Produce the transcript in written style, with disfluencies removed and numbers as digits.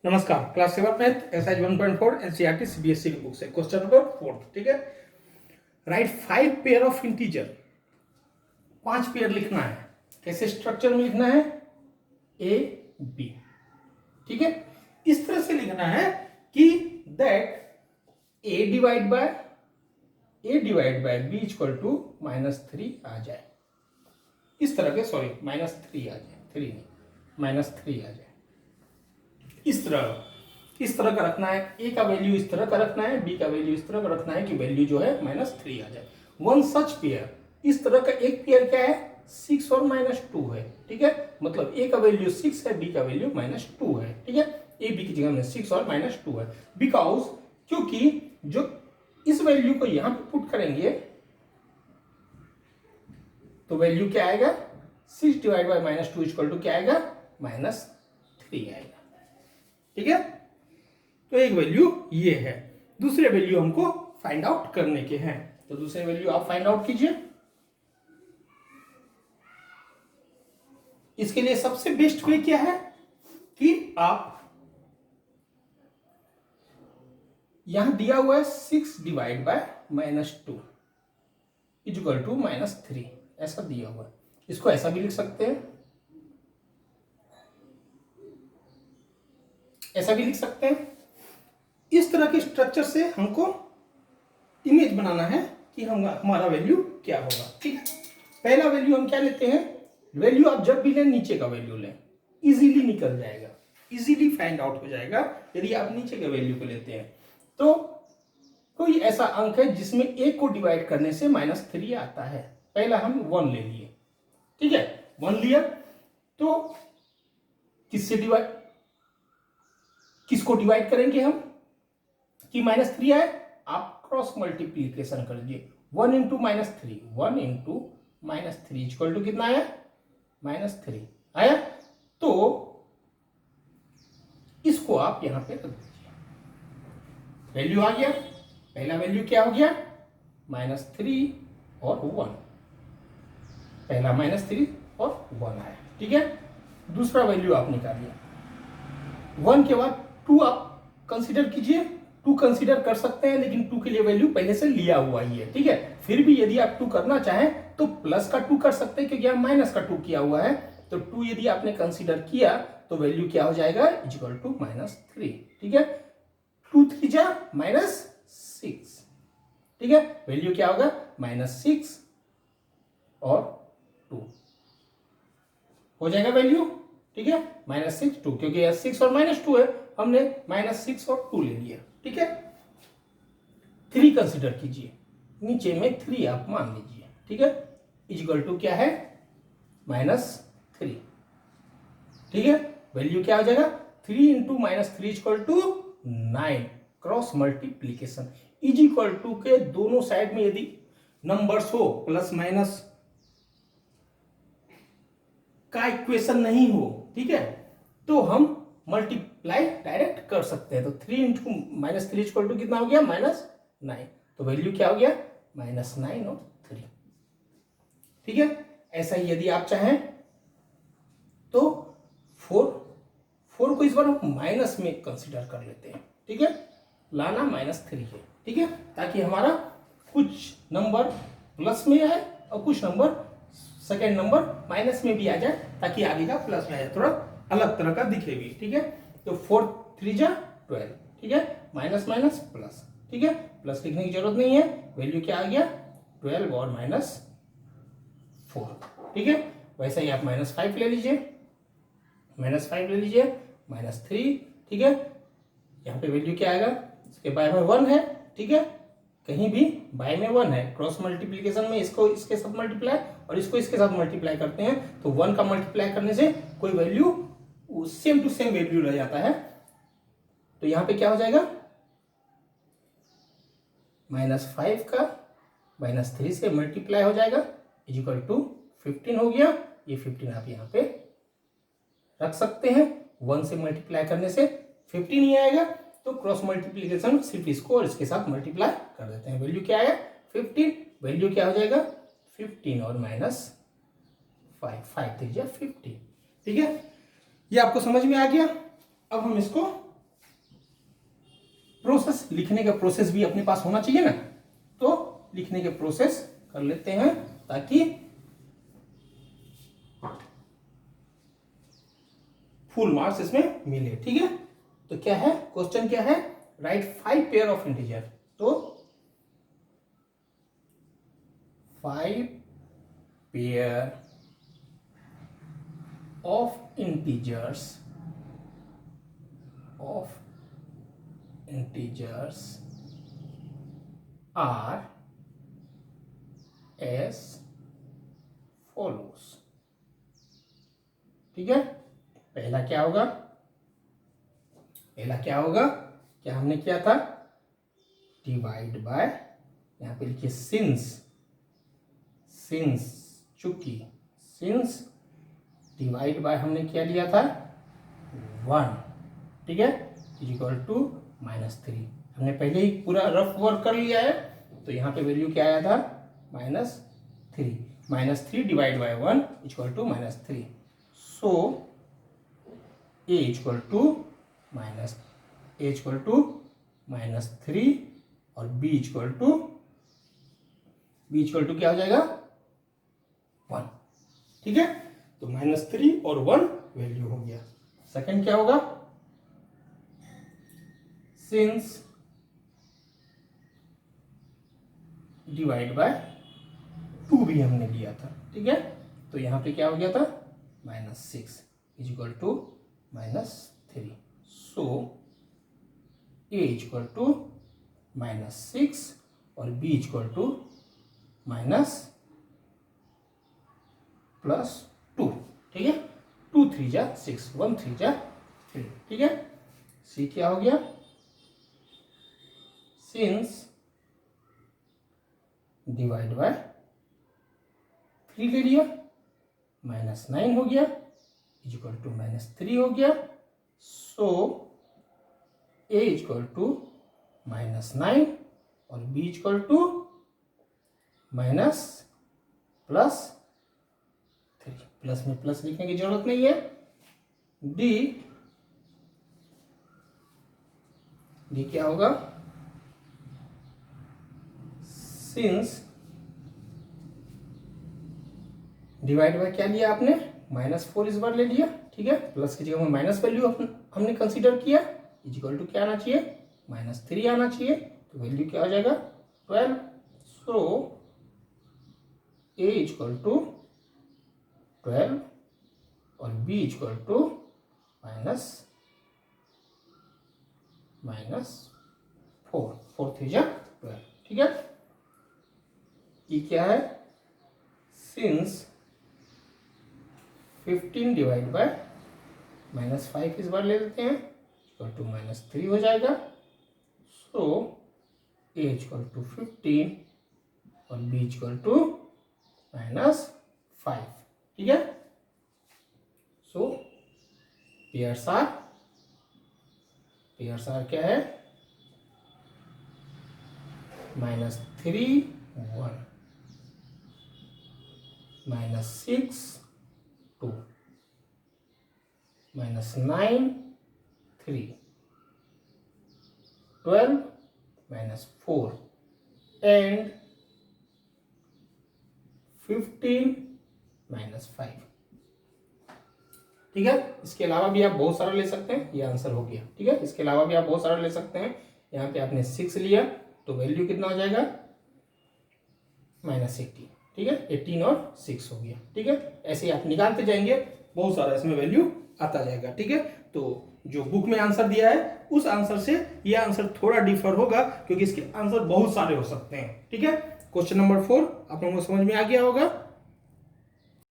नमस्कार। Class 7 math exercise 1.4 NCERT CBSE की book से क्वेश्चन नंबर 4। ठीक है, write 5 pair of integer. 5 pair लिखना है। कैसे स्ट्रक्चर में लिखना है? A B. ठीक है, इस तरह से लिखना है कि that A divide by B equal to -3 आ जाए। इस तरह के, सॉरी -3 आ जाए, 3 नहीं -3 आ जाए। इस तरह का रखना है। ए का वैल्यू इस तरह का रखना है, बी का वैल्यू इस तरह का रखना है कि वैल्यू जो है -3 आ जाए। वन सच पेयर, इस तरह का एक पेयर क्या है? 6 और -2 है। ठीक है, मतलब ए का वैल्यू 6 है, बी का वैल्यू -2 है। ठीक है, ए बी की जगह में 6 और -2 है। बिकॉज क्योंकि जो इस वैल्यू को यहां पे पुट करेंगे तो वैल्यू क्या आएगा? 6 डिवाइड बाय -2 इक्वल टू क्या आएगा? -3 आएगा। ठीक है, तो एक वैल्यू ये है। दूसरे वैल्यू हमको फाइंड आउट करने के हैं, तो दूसरे वैल्यू आप फाइंड आउट कीजिए। इसके लिए सबसे बेस्ट वे क्या है कि आप यहां दिया हुआ है 6 डिवाइड बाय -2 इक्वल टू -3, ऐसा दिया हुआ है। इसको ऐसा भी लिख सकते हैं, ऐसा भी लिख सकते हैं। इस तरह के स्ट्रक्चर से हमको इमेज बनाना है कि हमारा वैल्यू क्या होगा। ठीक है, पहला वैल्यू हम क्या लेते हैं? वैल्यू आप जब भी लें नीचे का वैल्यू लें, इजीली निकल जाएगा, इजीली फाइंड आउट हो जाएगा। यदि आप नीचे के वैल्यू को लेते हैं तो कोई ऐसा अंक है जिसमें एक को डिवाइड करने से -3 आता है। पहला हम 1 ले लिए। ठीक है, 1 लिया तो किसको डिवाइड करेंगे हम कि -3 आए? आप क्रॉस मल्टीप्लीकेशन कर दीजिए। 1 इंटू -3, 1 इंटू -3 इक्वल टू कितना आया? -3 आया। तो इसको आप यहां पे रख दीजिए, वैल्यू आ गया। पहला वैल्यू क्या हो गया? -3 और 1। पहला -3 और 1 आया। ठीक है, दूसरा वैल्यू आप निकालिए। 1 के बाद 2 आप कंसीडर कीजिए। 2 कंसीडर कर सकते हैं, लेकिन 2 के लिए वैल्यू पहले से लिया हुआ ही है। ठीक है, फिर भी यदि आप 2 करना चाहें तो प्लस का 2 कर सकते हैं, क्योंकि यहाँ माइनस का 2 किया हुआ है। तो 2 यदि आपने कंसीडर किया तो वैल्यू क्या हो जाएगा? Equal to -3। ठीक है, 2 3 जा -6। ठीक है, वैल्यू क्या होगा? -6 और 2 हो जाएगा वैल्यू। ठीक है, -6 2, क्योंकि यह 6 और -2 है, हमने -6 और 2 ले लिया। ठीक है, 3 कंसीडर कीजिए, नीचे में 3 आप मान लीजिए। ठीक है, इक्वल टू क्या है? -3। ठीक है, वैल्यू क्या हो जाएगा? 3 into -3 equal to 9। Cross multiplication is equal to के दोनों साइड में यदि नंबर्स हो, प्लस माइनस का इक्वेशन नहीं हो, ठीक है, तो हम मल्टीप्लाई डायरेक्ट कर सकते हैं। तो 3 इंटू -3 इक्वल टू कितना हो गया? -9। तो वैल्यू क्या हो गया? -9 और 3। ठीक है, ऐसा ही यदि आप चाहें तो 4 को इस बार हम माइनस में कंसीडर कर लेते हैं। ठीक है, लाना -3 है। ठीक है, ताकि हमारा कुछ नंबर प्लस में आए और कुछ नंबर सेकेंड नंबर माइनस में भी आ जाए, ताकि आगे का प्लस में आ जाए, थोड़ा अलग तरह का दिखे भी। ठीक है, तो 4 3 जा 12। ठीक है, माइनस माइनस प्लस। ठीक है, प्लस लिखने की जरूरत नहीं है, वैल्यू क्या आ गया? 12 और -4। ठीक है, वैसे ही आप -5 ले लीजिए, -5 ले लीजिए, -3। ठीक है, यहाँ पे वैल्यू क्या आएगा? इसके बाय में 1 है। ठीक है, कहीं भी बाय में 1 है। क्रॉस मल्टीप्लीकेशन में इसको इसके साथ मल्टीप्लाई और इसको इसके साथ मल्टीप्लाई करते हैं, तो 1 का मल्टीप्लाई करने से कोई value same to same value रह जाता है। तो यहां पे क्या हो जाएगा? -5 का -3 से मल्टीप्लाई हो जाएगा, इक्वल टू 15 हो गया। ये 15 आप यहां पे रख सकते हैं। 1 से मल्टीप्लाई करने से 15 ही आएगा, तो क्रॉस मल्टीप्लीकेशन सिर्फ इसको और इसके साथ मल्टीप्लाई कर देते हैं। वैल्यू क्या आया? 15। वैल्यू क्या हो जाएगा? 15 और -5, 5 3 15। ठीक है, ये आपको समझ में आ गया। अब हम इसको प्रोसेस, लिखने का प्रोसेस भी अपने पास होना चाहिए ना, तो लिखने के प्रोसेस कर लेते हैं ताकि फुल मार्क्स इसमें मिले। ठीक है, तो क्या है क्वेश्चन, क्या है, राइट 5 पेयर ऑफ इंटीजर। तो 5 pair of integers R S follows. ठीक है, पहला क्या होगा, क्या हमने किया था, डिवाइड बाय, यहां पे लिखिए सिंस डिवाइड बाय हमने क्या लिया था 1, ठीक है, इज इक्वल टू -3। हमने पहले ही पूरा रफ वर्क कर लिया है, तो यहाँ पे वैल्यू क्या आया था -3 divide by 1 equal to -3। So a equal to -3 और b इक्वल टू क्या हो जाएगा 1। ठीक है, तो -3 और 1 वैल्यू हो गया। सेकंड क्या होगा, सिंस डिवाइड बाय 2 भी हमने लिया था। ठीक है, तो यहां पे क्या हो गया था -6 is equal to -3। So a equal to -6 और b इक्वल टू +2। ठीक है, 2 3 जा 6, 1 3 जा 3। ठीक है, c क्या हो गया, सिंस डिवाइड बाय 3 ले लिया, -9 हो गया इज इक्वल टू -3 हो गया। सो a इक्वल टू -9 और b इक्वल टू +3। प्लस में प्लस लिखने की जरूरत नहीं है। d क्या होगा, सिंस डिवाइड बाय क्या लिया आपने -4 इस बार ले लिया। ठीक है, प्लस की जगह में माइनस वैल्यू हमने कंसीडर किया, इज इक्वल टू क्या आना चाहिए -3 आना चाहिए, तो वैल्यू क्या हो जाएगा 12। सो a इक्वल टू 12 और b इक्वल टू -4 3 जा 12। ठीक है, ये क्या है, सिंस 15 डिवाइड बाय -5 इस बार ले लेते हैं, इक्वल टू -3 हो जाएगा। सो a इक्वल टू 15 और b इक्वल टू -5। ठीक है, सो पेयर्स आर क्या है -3 1 -6 2 -9 3 12 -4 and 15 -5। ठीक है, इसके अलावा भी आप बहुत सारा ले सकते हैं, ये आंसर हो गया। ठीक है, इसके अलावा भी आप बहुत सारा ले सकते हैं। यहाँ पे आपने 6 लिया तो वैल्यू कितना हो जाएगा -18। ठीक है, 18 और 6 हो गया। ठीक है, ऐसे ही आप निकालते जाएंगे, बहुत सारा इसमें वैल्यू आता जाएगा। ठीक है, तो जो बुक में आंसर दिया है उस आंसर से यह आंसर थोड़ा डिफर होगा, क्योंकि इसके आंसर बहुत सारे हो सकते हैं। ठीक है, क्वेश्चन नंबर 4 आप लोगों को समझ में आ गया होगा।